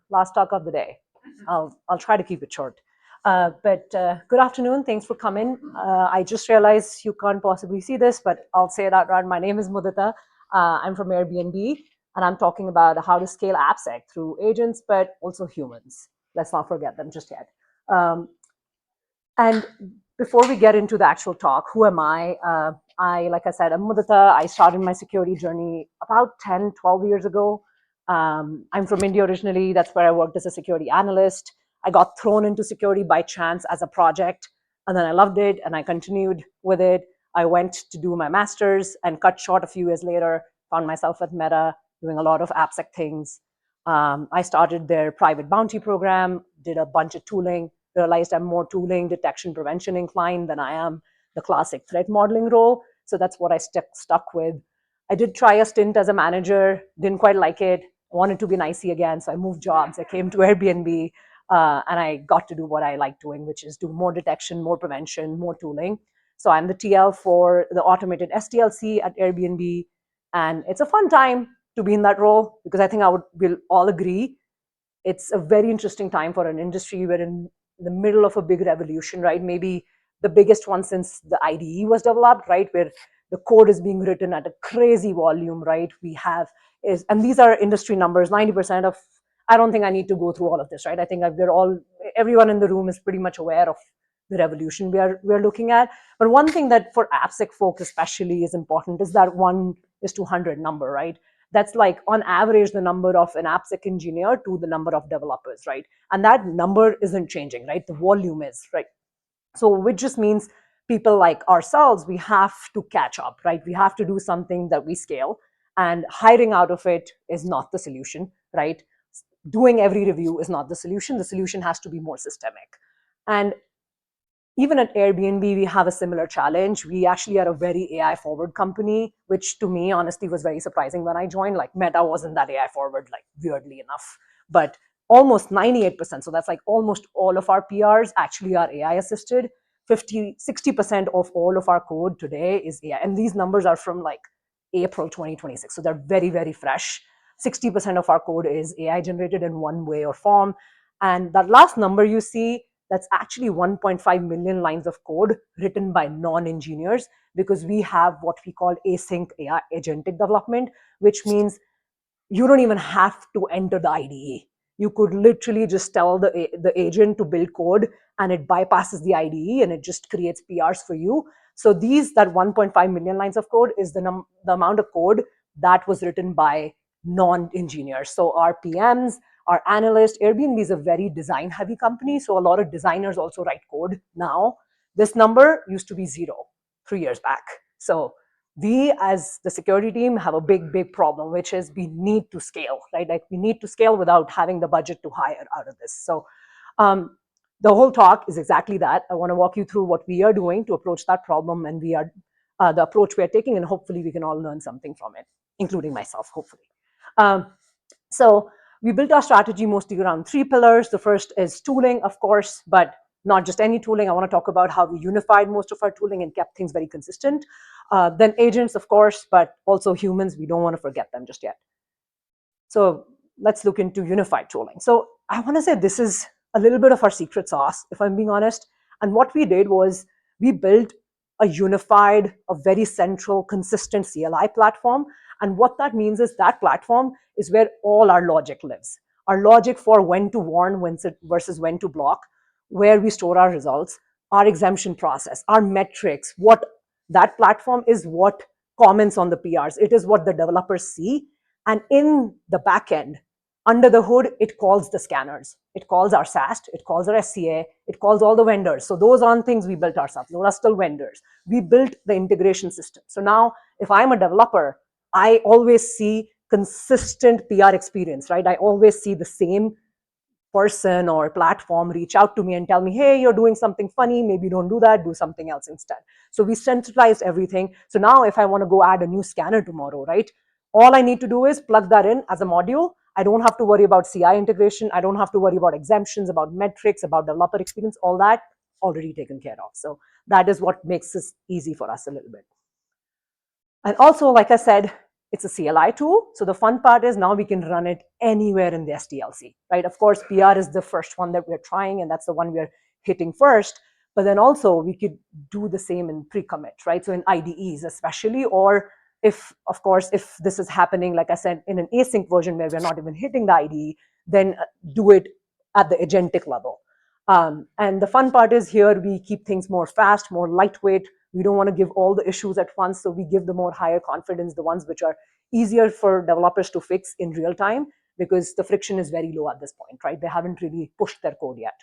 Last talk of the day. I'll try to keep it short. But good afternoon. Thanks for coming. I just realized you can't possibly see this, but I'll say it out loud. My name is Mudita. I'm from Airbnb, and I'm talking about how to scale AppSec through agents, but also humans. Let's not forget them just yet. And before we get into the actual talk, who am I? Like I said, I'm Mudita. I started my security journey about 10, 12 years ago. I'm from India originally. That's where I worked as a security analyst. I got thrown into security by chance as a project, and then I loved it, and I continued with it. I went to do my master's and cut short a few years later, found myself at Meta doing a lot of AppSec things. I started their private bounty program, did a bunch of tooling, realized I'm more tooling, detection, prevention inclined than I am the classic threat modeling role. So that's what I stuck with. I did try a stint as a manager, didn't quite like it, wanted to be an IC again, so I moved jobs. I came to Airbnb, and I got to do what I like doing, which is do more detection, more prevention, more tooling. So I'm the TL for the automated SDLC at Airbnb, and it's a fun time to be in that role because I think we'll all agree it's a very interesting time for an industry. We're in the middle of a big revolution, right? Maybe the biggest one since the IDE was developed, right? Where the code is being written at a crazy volume, right? And these are industry numbers, 90% of, I don't think I need to go through all of this, right? I think everyone in the room is pretty much aware of the revolution we're looking at. But one thing that for AppSec folks especially is important is that 1:100 number, right? That's like on average the number of an AppSec engineer to the number of developers, right? And that number isn't changing, right? The volume is, right? So which just means people like ourselves, we have to catch up, right? We have to do something that we scale, and hiring out of it is not the solution, right? Doing every review is not the solution. The solution has to be more systemic. And even at Airbnb, we have a similar challenge. We actually are a very AI forward company, which to me, honestly, was very surprising when I joined. Like Meta wasn't that AI forward, like weirdly enough, but almost 98%. So that's like almost all of our PRs actually are AI assisted. 60% of all of our code today is AI. And these numbers are from like April 2026. So they're very, very fresh. 60% of our code is AI generated in one way or form. And that last number you see, that's actually 1.5 million lines of code written by non-engineers, because we have what we call async AI agentic development, which means you don't even have to enter the IDE. You could literally just tell the agent to build code, and it bypasses the IDE and it just creates PRs for you. So that 1.5 million lines of code is the amount of code that was written by non-engineers. So our PMs, our analysts, Airbnb is a very design heavy company. So a lot of designers also write code now. This number used to be 0 3 years back. So we as the security team have a big problem, which is we need to scale, right? Like we need to scale without having the budget to hire out of this. So the whole talk is exactly that. I want to walk you through what we are doing to approach that problem, and the approach we are taking, and hopefully we can all learn something from it, including myself, hopefully. So we built our strategy mostly around 3 pillars. The first is tooling, of course, but not just any tooling. I want to talk about how we unified most of our tooling and kept things very consistent. Then agents, of course, but also humans. We don't want to forget them just yet. So let's look into unified tooling. So I want to say this is a little bit of our secret sauce, if I'm being honest. And what we did was we built a unified, a very central, consistent CLI platform. And what that means is that platform is where all our logic lives. Our logic for when to warn versus when to block, where we store our results, our exemption process, our metrics, what that platform is, what comments on the PRs. It is what the developers see. And in the backend, under the hood, it calls the scanners. It calls our SAST, it calls our SCA, it calls all the vendors. So those aren't things we built ourselves. Those are still vendors. We built the integration system. So now if I'm a developer, I always see consistent PR experience, right? I always see the same person or platform reach out to me and tell me, hey, you're doing something funny, maybe don't do that, do something else instead. So we centralized everything. So now if I want to go add a new scanner tomorrow, right, all I need to do is plug that in as a module. I don't have to worry about CI integration. I don't have to worry about exemptions, about metrics, about developer experience, all that already taken care of. So that is what makes this easy for us a little bit. And also, like I said, it's a CLI tool. So the fun part is now we can run it anywhere in the SDLC, right? Of course, PR is the first one that we're trying, and that's the one we're hitting first. But then also we could do the same in pre-commit, right? So in IDEs especially, or if, of course, if this is happening, like I said, in an async version where we're not even hitting the IDE, then do it at the agentic level. And the fun part is here we keep things more fast, more lightweight. We don't want to give all the issues at once, so we give the more higher confidence, the ones which are easier for developers to fix in real time, because the friction is very low at this point, right? They haven't really pushed their code yet.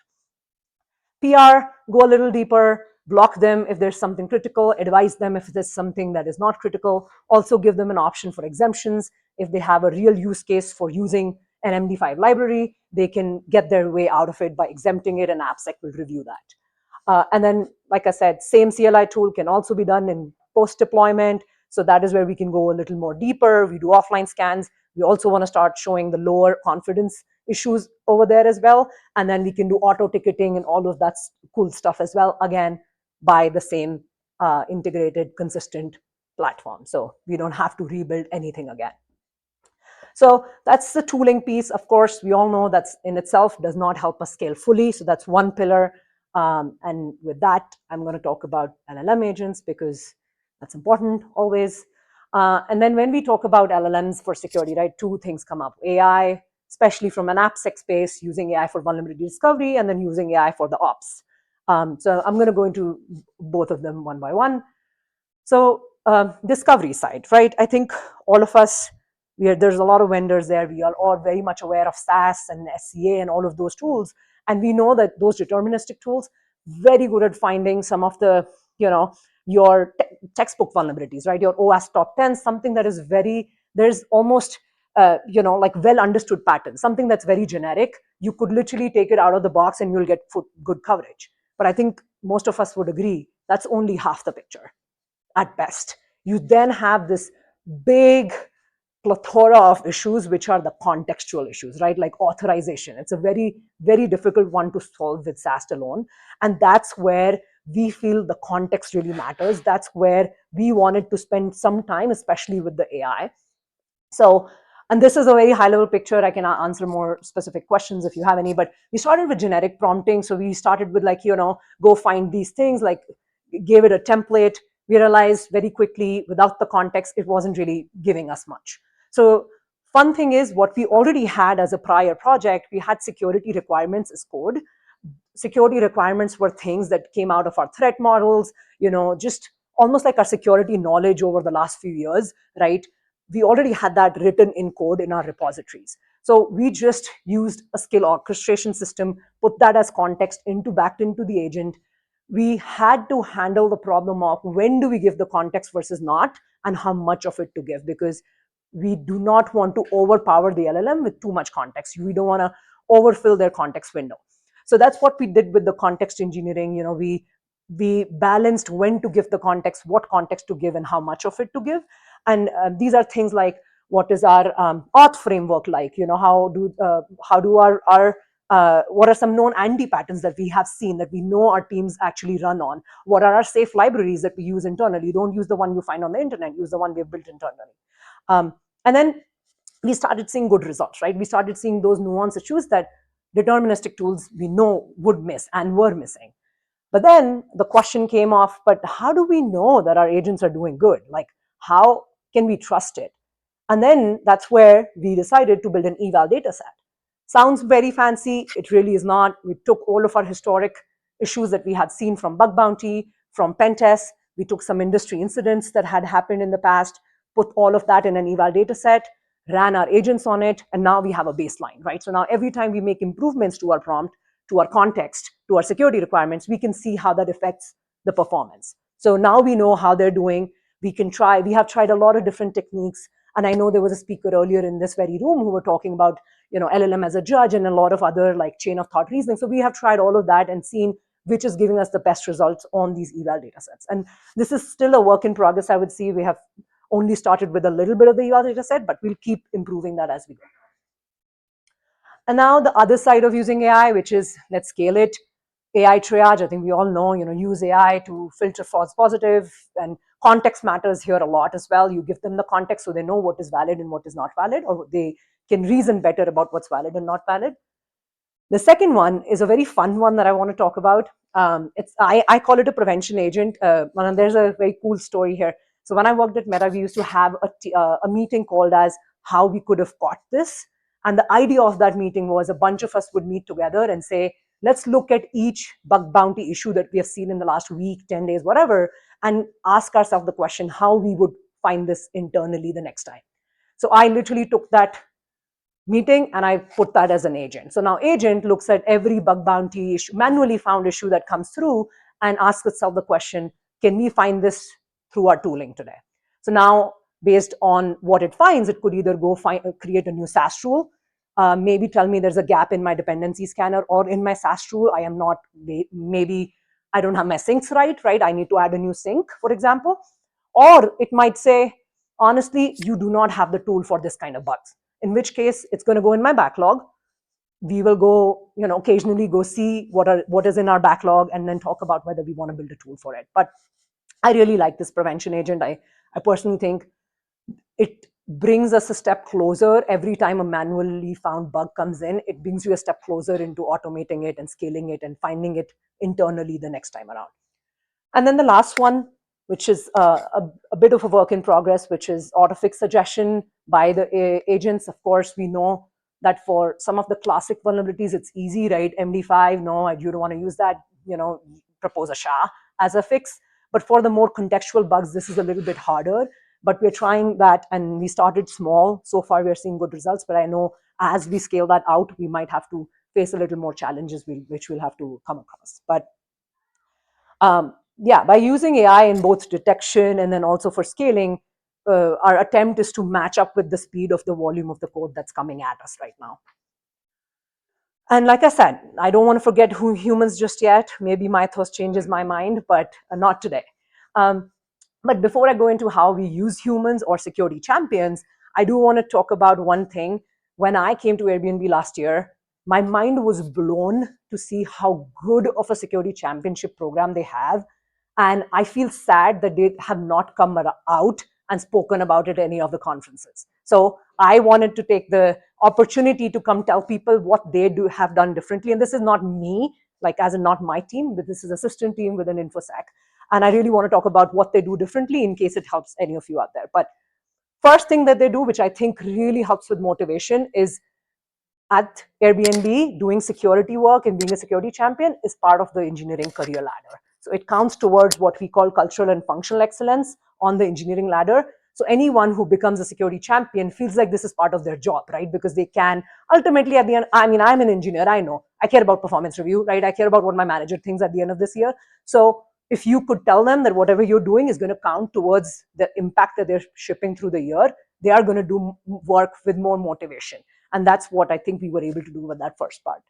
PR, go a little deeper, block them if there's something critical, advise them if there's something that is not critical, also give them an option for exemptions. If they have a real use case for using an MD5 library, they can get their way out of it by exempting it, and AppSec will review that. And then, like I said, same CLI tool can also be done in post-deployment. So that is where we can go a little more deeper. We do offline scans. We also want to start showing the lower confidence issues over there as well. And then we can do auto ticketing and all of that cool stuff as well, again, by the same integrated, consistent platform. So we don't have to rebuild anything again. So that's the tooling piece. Of course, we all know that's in itself does not help us scale fully. So that's one pillar. And with that, I'm going to talk about LLM agents because that's important always. And then when we talk about LLMs for security, right, two things come up. AI, especially from an AppSec space, using AI for vulnerability discovery, and then using AI for the ops. So I'm going to go into both of them one by one. So discovery side, right? I think all of us, there's a lot of vendors there. We are all very much aware of SAS and SCA and all of those tools. And we know that those deterministic tools, very good at finding some of the, your textbook vulnerabilities, right? Your OS top 10, something that is there's almost, like well understood pattern, something that's very generic. You could literally take it out of the box and you'll get good coverage. But I think most of us would agree that's only half the picture at best. You then have this big plethora of issues, which are the contextual issues, right? Like authorization. It's a very, very difficult one to solve with SAST alone. And that's where we feel the context really matters. That's where we wanted to spend some time, especially with the AI. So, and this is a very high level picture. I can answer more specific questions if you have any, but we started with generic prompting. So we started with go find these things, like gave it a template. We realized very quickly without the context, it wasn't really giving us much. So fun thing is what we already had as a prior project, we had security requirements as code. Security requirements were things that came out of our threat models, just almost like our security knowledge over the last few years, right? We already had that written in code in our repositories. So we just used a skill orchestration system, put that as context backed into the agent. We had to handle the problem of when do we give the context versus not, and how much of it to give, because we do not want to overpower the LLM with too much context. We don't want to overfill their context window. So that's what we did with the context engineering. We balanced when to give the context, what context to give, and how much of it to give. And these are things like, what is our auth framework like? How do what are some known anti-patterns that we have seen that we know our teams actually run on? What are our safe libraries that we use internally? Don't use the one you find on the internet, use the one we've built internally. And then we started seeing good results, right? We started seeing those nuanced issues that deterministic tools we know would miss and were missing. But then the question came off, but how do we know that our agents are doing good? Like, how can we trust it? And then that's where we decided to build an eval data set. Sounds very fancy. It really is not. We took all of our historic issues that we had seen from bug bounty, from pen tests. We took some industry incidents that had happened in the past, put all of that in an eval data set, ran our agents on it, and now we have a baseline, right? So now every time we make improvements to our prompt, to our context, to our security requirements, we can see how that affects the performance. So now we know how they're doing. We have tried a lot of different techniques. And I know there was a speaker earlier in this very room who were talking about, LLM as a judge and a lot of other like chain of thought reasoning. So we have tried all of that and seen which is giving us the best results on these eval data sets. And this is still a work in progress, I would say. We have only started with a little bit of the eval data set, but we'll keep improving that as we go. And now the other side of using AI, which is let's scale it. AI triage, I think we all know, use AI to filter false positive and context matters here a lot as well. You give them the context so they know what is valid and what is not valid, or they can reason better about what's valid and not valid. The second one is a very fun one that I want to talk about. I call it a prevention agent. And there's a very cool story here. So when I worked at Meta, we used to have a meeting called as how we could have caught this. And the idea of that meeting was a bunch of us would meet together and say, let's look at each bug bounty issue that we have seen in the last week, 10 days, whatever, and ask ourselves the question, how we would find this internally the next time. So I literally took that meeting and I put that as an agent. So now agent looks at every bug bounty issue, manually found issue that comes through, and asks itself the question, can we find this through our tooling today? So now based on what it finds, it could either go create a new SaaS rule, maybe tell me there's a gap in my dependency scanner or in my SaaS rule. I am not, maybe I don't have my syncs right? I need to add a new sync, for example. Or it might say, honestly, you do not have the tool for this kind of bugs, in which case it's going to go in my backlog. We will go, occasionally go see what is in our backlog and then talk about whether we want to build a tool for it. But I really like this prevention agent. I personally think it brings us a step closer. Every time a manually found bug comes in, it brings you a step closer into automating it and scaling it and finding it internally the next time around. And then the last one, which is a bit of a work in progress, which is auto-fix suggestion by the agents. Of course, we know that for some of the classic vulnerabilities, it's easy, right? MD5, no, you don't want to use that, propose a SHA as a fix. But for the more contextual bugs, this is a little bit harder. But we're trying that, and we started small. So far, we're seeing good results. But I know as we scale that out, we might have to face a little more challenges, which we'll have to come across. But yeah, by using AI in both detection and then also for scaling, our attempt is to match up with the speed of the volume of the code that's coming at us right now. And like I said, I don't want to forget humans just yet. Maybe Mythos changes my mind, but not today. But before I go into how we use humans or security champions, I do want to talk about one thing. When I came to Airbnb last year, my mind was blown to see how good of a security championship program they have. And I feel sad that they have not come out and spoken about it at any of the conferences. So I wanted to take the opportunity to come tell people what they have done differently. And this is not me, like as in not my team, but this is assistant team within InfoSec. And I really want to talk about what they do differently in case it helps any of you out there. But first thing that they do, which I think really helps with motivation, is at Airbnb, doing security work and being a security champion is part of the engineering career ladder. So it counts towards what we call cultural and functional excellence on the engineering ladder. So anyone who becomes a security champion feels like this is part of their job, right? Because they can ultimately at the end, I'm an engineer, I know. I care about performance review, right? I care about what my manager thinks at the end of this year. So if you could tell them that whatever you're doing is going to count towards the impact that they're shipping through the year, they are going to do work with more motivation. And that's what I think we were able to do with that first part.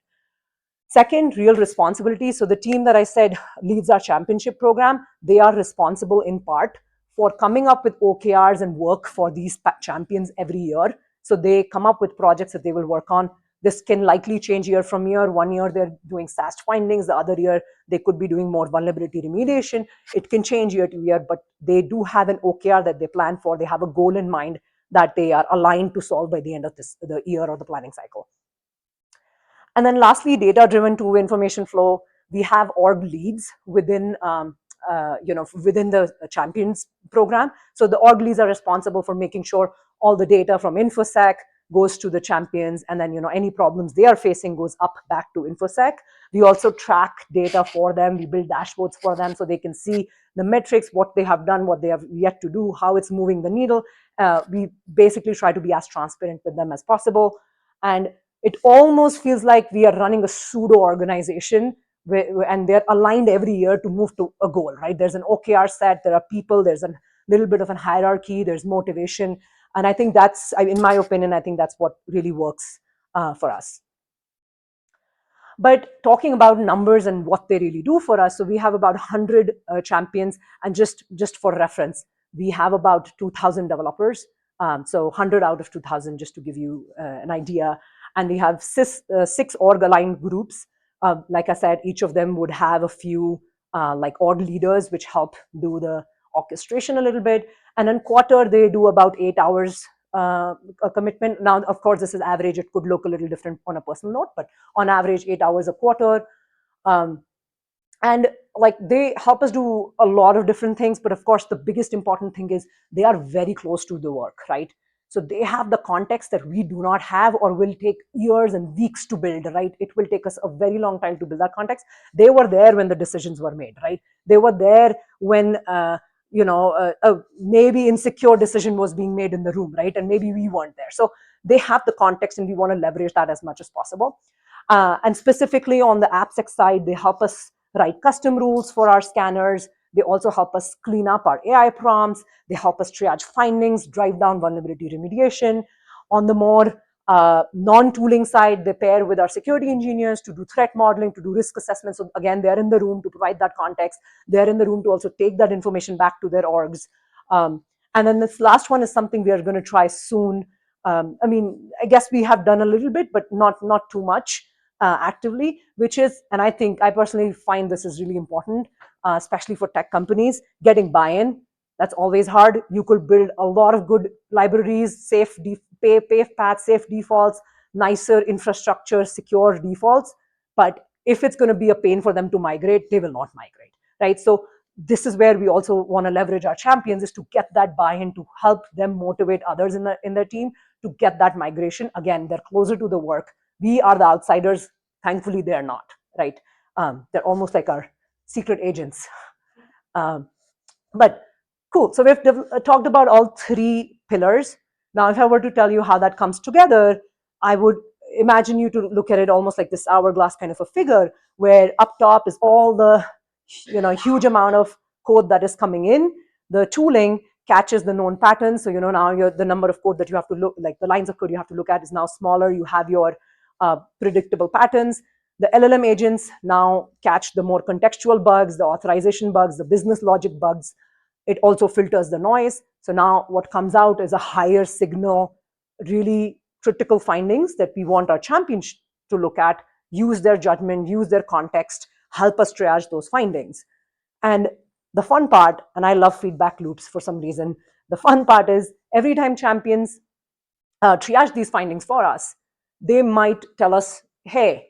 Second, real responsibility. So the team that I said leads our championship program, they are responsible in part for coming up with OKRs and work for these champions every year. So they come up with projects that they will work on. This can likely change year from year. One year they're doing SAST findings, the other year they could be doing more vulnerability remediation. It can change year to year, but they do have an OKR that they plan for. They have a goal in mind that they are aligned to solve by the end of the year or the planning cycle. And then lastly, data-driven two-way information flow. We have org leads within within the champions program. So the org leads are responsible for making sure all the data from InfoSec goes to the champions, and then any problems they are facing goes up back to InfoSec. We also track data for them. We build dashboards for them so they can see the metrics, what they have done, what they have yet to do, how it's moving the needle. We basically try to be as transparent with them as possible. And it almost feels like we are running a pseudo organization and they're aligned every year to move to a goal, right? There's an OKR set, there are people, there's a little bit of a hierarchy, there's motivation. And I think that's, in my opinion, I think that's what really works for us. But talking about numbers and what they really do for us, so we have about 100 champions, and just for reference, we have about 2,000 developers. So 100 out of 2,000, just to give you an idea. And we have 6 org-aligned groups. Like I said, each of them would have a few like org leaders, which help do the orchestration a little bit. And then quarter, they do about 8 hours a commitment. Now, of course, this is average. It could look a little different on a personal note, but on average, 8 hours a quarter. And like they help us do a lot of different things, but of course the biggest important thing is they are very close to the work, right? So they have the context that we do not have or will take years and weeks to build, right? It will take us a very long time to build that context. They were there when the decisions were made, right? They were there when maybe insecure decision was being made in the room, right? And maybe we weren't there. So they have the context and we want to leverage that as much as possible. And specifically on the AppSec side, they help us write custom rules for our scanners. They also help us clean up our AI prompts. They help us triage findings, drive down vulnerability remediation. On the more non-tooling side, they pair with our security engineers to do threat modeling, to do risk assessment. So again, they're in the room to provide that context. They're in the room to also take that information back to their orgs. And then this last one is something we are going to try soon. I guess we have done a little bit, but not too much actively, which is, and I personally find this is really important, especially for tech companies, getting buy-in. That's always hard. You could build a lot of good libraries, safe paths, safe defaults, nicer infrastructure, secure defaults. But if it's going to be a pain for them to migrate, they will not migrate, right? So this is where we also want to leverage our champions, is to get that buy-in, to help them motivate others in their team to get that migration. Again, they're closer to the work. We are the outsiders. Thankfully, they're not, right? They're almost like our secret agents. But cool. So we've talked about all three pillars. Now, if I were to tell you how that comes together, I would imagine you to look at it almost like this hourglass kind of a figure, where up top is all the huge amount of code that is coming in. The tooling catches the known patterns. So now the number of code that you have to look, like the lines of code you have to look at, is now smaller. You have your predictable patterns. The LLM agents now catch the more contextual bugs, the authorization bugs, the business logic bugs. It also filters the noise. So now what comes out is a higher signal, really critical findings that we want our champions to look at, use their judgment, use their context, help us triage those findings. And the fun part, and I love feedback loops for some reason, the fun part is every time champions triage these findings for us, they might tell us, hey,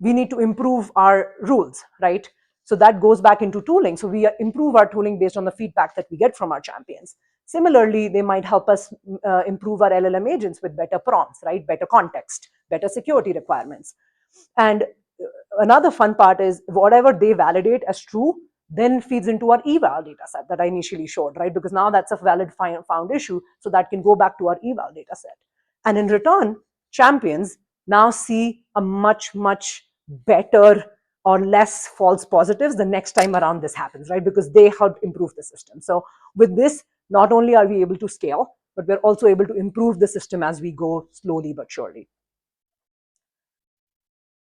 we need to improve our rules, right? So that goes back into tooling. So we improve our tooling based on the feedback that we get from our champions. Similarly, they might help us improve our LLM agents with better prompts, right? Better context, better security requirements. And another fun part is whatever they validate as true then feeds into our eval data set that I initially showed, right? Because now that's a valid found issue, so that can go back to our eval data set. And in return, champions now see a much, much better or less false positives the next time around this happens, right? Because they helped improve the system. So with this, not only are we able to scale, but we're also able to improve the system as we go slowly but surely.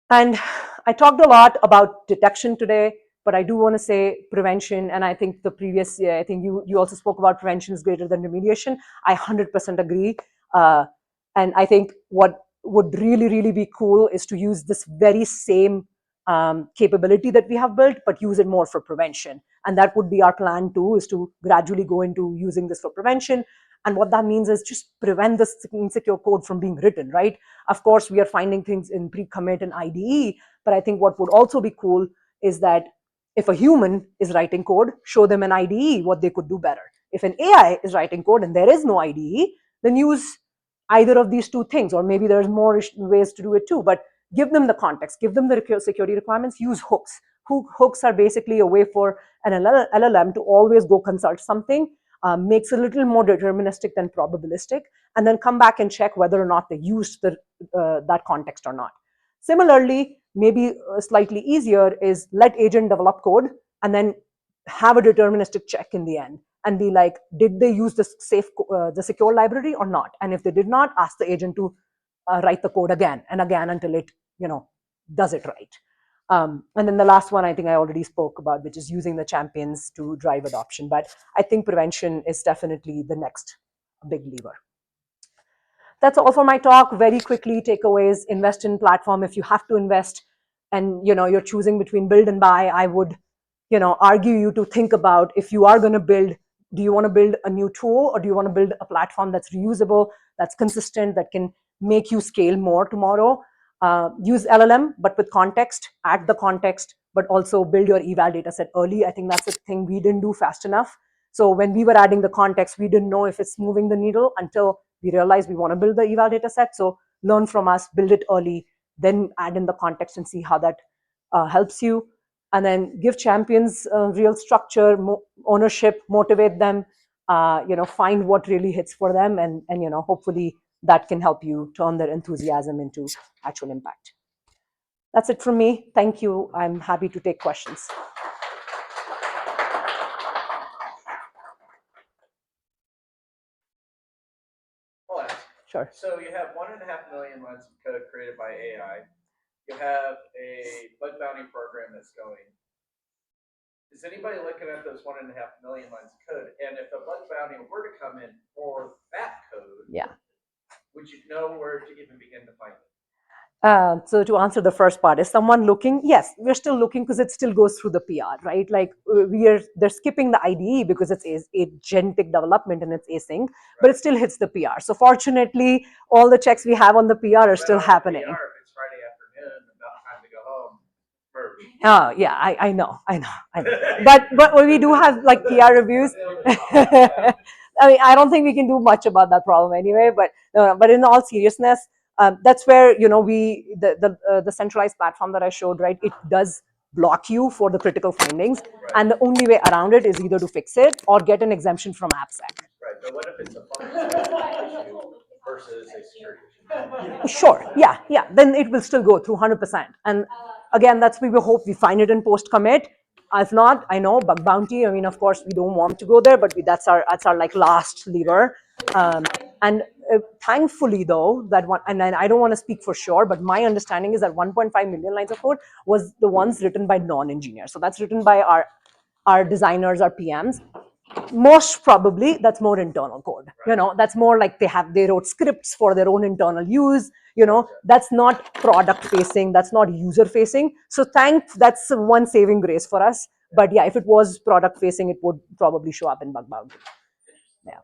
And I talked a lot about detection today, but I do want to say prevention. And I think the previous year, I think you also spoke about prevention is greater than remediation. I 100% agree. And I think what would really, really be cool is to use this very same capability that we have built, but use it more for prevention. And that would be our plan too, is to gradually go into using this for prevention. And what that means is just prevent this insecure code from being written, right? Of course, we are finding things in pre-commit and IDE, but I think what would also be cool is that if a human is writing code, show them an IDE what they could do better. If an AI is writing code and there is no IDE, then use either of these two things, or maybe there's more ways to do it too, but give them the context, give them the security requirements, use hooks. Hooks are basically a way for an LLM to always go consult something, makes it a little more deterministic than probabilistic, and then come back and check whether or not they used that context or not. Similarly, maybe slightly easier is let agent develop code and then have a deterministic check in the end and be like, did they use the secure library or not? And if they did not, ask the agent to write the code again and again until it does it right. And then the last one I think I already spoke about, which is using the champions to drive adoption. But I think prevention is definitely the next big lever. That's all for my talk. Very quickly, takeaways: invest in platform if you have to invest, and you're choosing between build and buy. I would argue you to think about, if you are going to build, do you want to build a new tool, or do you want to build a platform that's reusable, that's consistent, that can make you scale more tomorrow? Use LLM, but with context, add the context, but also build your eval data set early. I think that's a thing we didn't do fast enough. So when we were adding the context, we didn't know if it's moving the needle until we realized we want to build the eval data set. So learn from us, build it early, then add in the context and see how that helps you. And then give champions real structure, ownership, motivate them, find what really hits for them, and hopefully that can help you turn their enthusiasm into actual impact. That's it from me. Thank you. I'm happy to take questions. I'll ask. Sure. So you have 1.5 million lines of code created by AI. You have a bug bounty program that's going. Is anybody looking at those 1.5 million lines of code? And if a bug bounty were to come in for that code, Yeah. would you know where to even begin to find it? So to answer the first part, is someone looking? Yes, we're still looking because it still goes through the PR, right? Like they're skipping the IDE because it's agentic development and it's async, right, but it still hits the PR. So fortunately, all the checks we have on the PR are still happening. PR, if it's Friday afternoon, about time to go home. Oh yeah, I know. But we do have like PR reviews. I mean, I don't think we can do much about that problem anyway. But in all seriousness, that's where the centralized platform that I showed, right? It does block you for the critical findings, right, and the only way around it is either to fix it or get an exemption from AppSec. Right, but what if it's a functional issue versus a security issue? Sure, yeah, then it will still go through 100%. And again, that's we hope we find it in post commit. If not, I know bug bounty. I mean, of course, we don't want to go there, but that's our like last lever. And thankfully, though, that one, and I don't want to speak for sure, but my understanding is that 1.5 million lines of code was the ones written by non-engineers. So that's written by our designers, our PMs. Most probably that's more internal code, that's more like they wrote scripts for their own internal use, that's not product facing, that's not user facing. So that's one saving grace for us. But yeah, if it was product facing, it would probably show up in bug bounty. Yeah.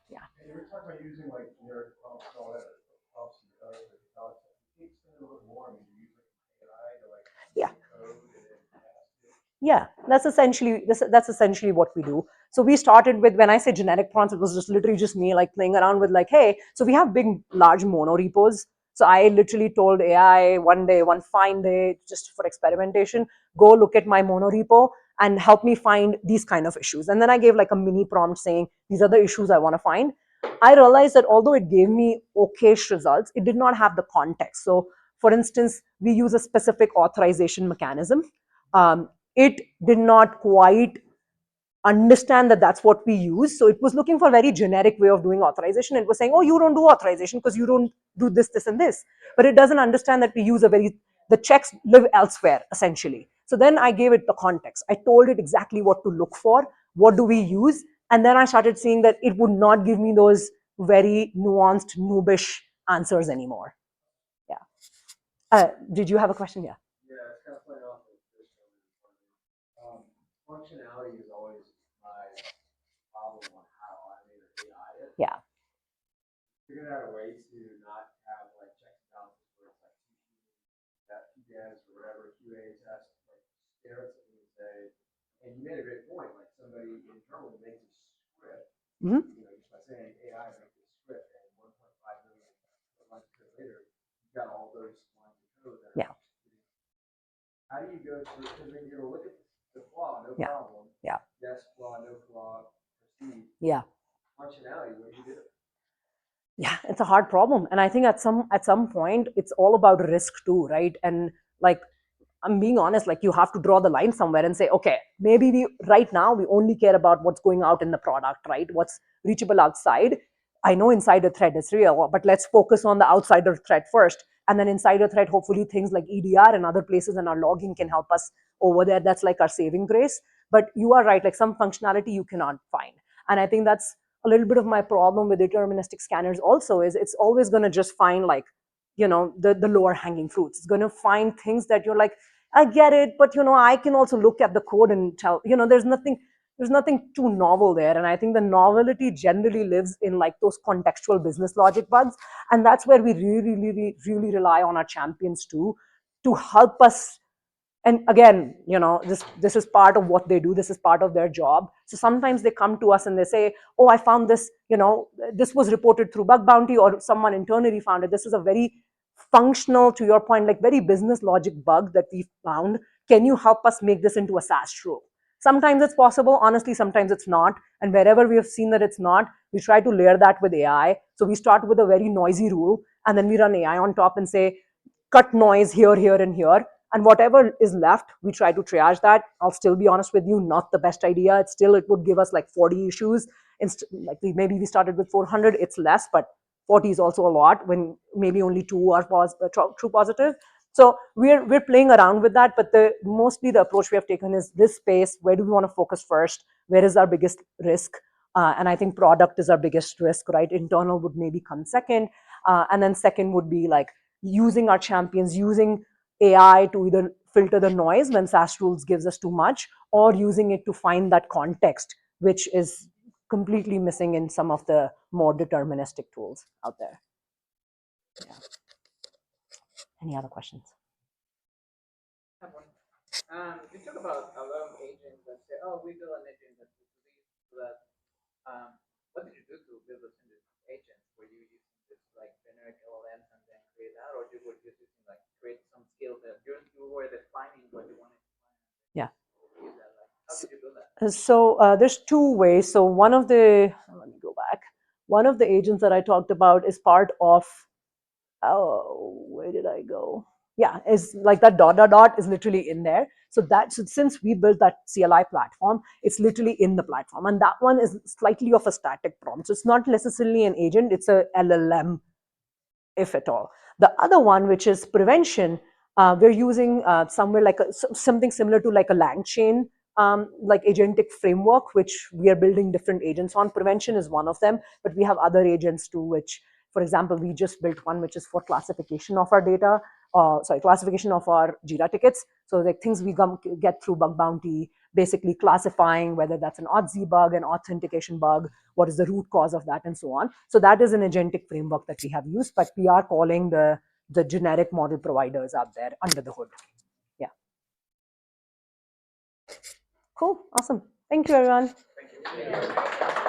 Yeah. And you were talking about using like generic prompts and all that prompts and code. Can you explain a little bit more? I mean, do you use like AI to like code and then yeah, that's essentially what we do. So we started with, when I say generic prompts, it was just literally just me like playing around with like, hey, so we have big, large mono repos. So I literally told AI one fine day, just for experimentation, go look at my mono repo and help me find these kind of issues. And then I gave like a mini prompt saying, these are the issues I want to find. I realized that although it gave me okayish results, it did not have the context. So for instance, we use a specific authorization mechanism. It did not quite understand that that's what we use. So it was looking for a very generic way of doing authorization. It was saying, oh, you don't do authorization because you don't do this, this, and this. But it doesn't understand that we use the checks live elsewhere, essentially. So then I gave it the context. I told it exactly what to look for, what do we use, and then I started seeing that it would not give me those very nuanced, noobish answers anymore. Yeah. Did you have a question? Yeah. Yeah, it's kind of playing off of this. Functionality is always my problem on how I made AI it. Yeah. Figured out a way to not have like checks and balances where it's like that PDS or whatever QA test like stare at something and say, and you made a great point, like somebody internally makes a script, just by saying AI makes a script, and 1.5 million lines of code later, you've got all those lines of code that are how do you go through, because then you're going to look at the flaw, no problem. Yeah. Yes, flaw, no flaw, proceed. Yeah. Functionality, what do you do? Yeah, it's a hard problem. And I think at some point, it's all about risk too, right? And like, I'm being honest, like you have to draw the line somewhere and say, okay, maybe right now we only care about what's going out in the product, right? What's reachable outside. I know inside a thread is real, but let's focus on the outsider thread first. And then inside a thread, hopefully things like EDR and other places and our logging can help us over there. That's like our saving grace. But you are right, like some functionality you cannot find. And I think that's a little bit of my problem with deterministic scanners also, is it's always going to just find like, the lower hanging fruits. It's going to find things that you're like, I get it, but I can also look at the code and tell, there's nothing, there's nothing too novel there. And I think the novelty generally lives in like those contextual business logic bugs. And that's where we really rely on our champions too, to help us. And again, this is part of what they do, this is part of their job. So sometimes they come to us and they say, oh, I found this, this was reported through bug bounty, or someone internally found it. This is a very functional, to your point, like very business logic bug that we found. Can you help us make this into a SaaS rule? Sometimes it's possible, honestly, sometimes it's not. And wherever we have seen that it's not, we try to layer that with AI. So we start with a very noisy rule, and then we run AI on top and say, cut noise here, and here. And whatever is left, we try to triage that. I'll still be honest with you, not the best idea. It would give us like 40 issues. Like maybe we started with 400, it's less, but 40 is also a lot when maybe only 2 are true positive. So we're playing around with that, but mostly the approach we have taken is this space. Where do we want to focus first? Where is our biggest risk? And I think product is our biggest risk, right? Internal would maybe come second, and then second would be like using our champions, using AI to either filter the noise when SaaS rules gives us too much, or using it to find that context, which is completely missing in some of the more deterministic tools out there. Yeah. Any other questions? I have one. You talk about a lot of agents that say, "Oh, we build an agent that does that." What did you do to build those agents? Were you using just like generic LLMs and then create that, or were you using like create some skills that you were defining what you wanted to find? Yeah. How did you do that? So there's two ways. So let me go back. One of the agents that I talked about is part of, where did I go? Yeah, is like that dot is literally in there. So since we built that CLI platform, it's literally in the platform. And that one is slightly of a static prompt. So it's not necessarily an agent, it's a LLM, if at all. The other one, which is prevention, we're using somewhere like something similar to like a LangChain, like agentic framework, which we are building different agents on. Prevention is one of them, but we have other agents too, which, for example, we just built one which is for classification of our data, classification of our Jira tickets. So like things we get through bug bounty, basically classifying whether that's an OTZ bug, an authentication bug, what is the root cause of that, and so on. So that is an agentic framework that we have used, but we are calling the generic model providers out there under the hood. Yeah. Cool. Awesome. Thank you, everyone. Thank you.